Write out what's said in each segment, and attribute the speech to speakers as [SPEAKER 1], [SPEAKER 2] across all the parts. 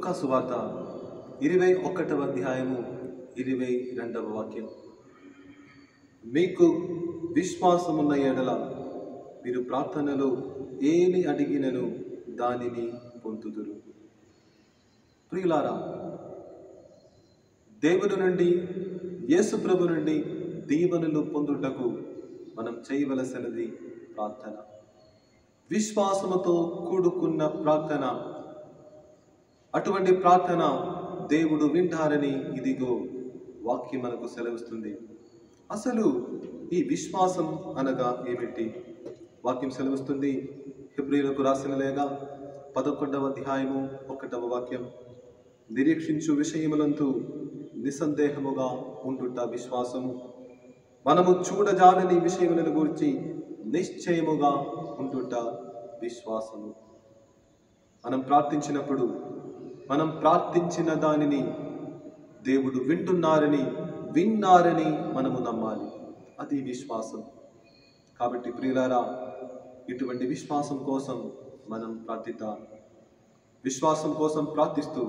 [SPEAKER 1] లూకా సువార్త 21వ అధ్యాయము 22వ వాక్యం. మీకు విశ్వాసమున్న ఎడల మీరు ప్రార్థనలో ఏమి అడిగినను దానిని పొందుదురు. ప్రియులారా, దేవుని నుండి, యేసు ప్రభు నుండి దీవెనలు పొందుటకు మనం చేయవలసినది ప్రార్థన. విశ్వాసముతో కూడుకున్న ప్రార్థన. అటువంటి ప్రార్థన దేవుడు వింటారని ఇదిగో వాక్యం మనకు సెలవిస్తుంది. అసలు ఈ విశ్వాసం అనగా ఏమిటి? వాక్యం సెలవిస్తుంది. హెబ్రీయులకు రాసిన లేఖ 11వ అధ్యాయము 1వ వాక్యం. నిరీక్షించు విషయములందు నిస్సందేహముగా ఉండుట విశ్వాసము. మనము చూడజాలని విషయములను గురించి నిశ్చయముగా ఉండుట విశ్వాసము. మనం ప్రార్థించినప్పుడు మనం ప్రార్థించిన దానిని దేవుడు విన్నారని మనము నమ్మాలి. అది విశ్వాసం. కాబట్టి ప్రియులారా, ఇటువంటి విశ్వాసం కోసం మనం ప్రార్థిద్దాం. విశ్వాసం కోసం ప్రార్థిస్తూ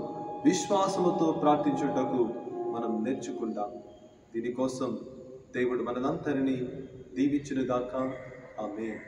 [SPEAKER 1] విశ్వాసముతో ప్రార్థించుటకు మనం నేర్చుకుందాం. దీనికోసం దేవుడు మనందరినీ దీవించునుగాక. ఆమేన్.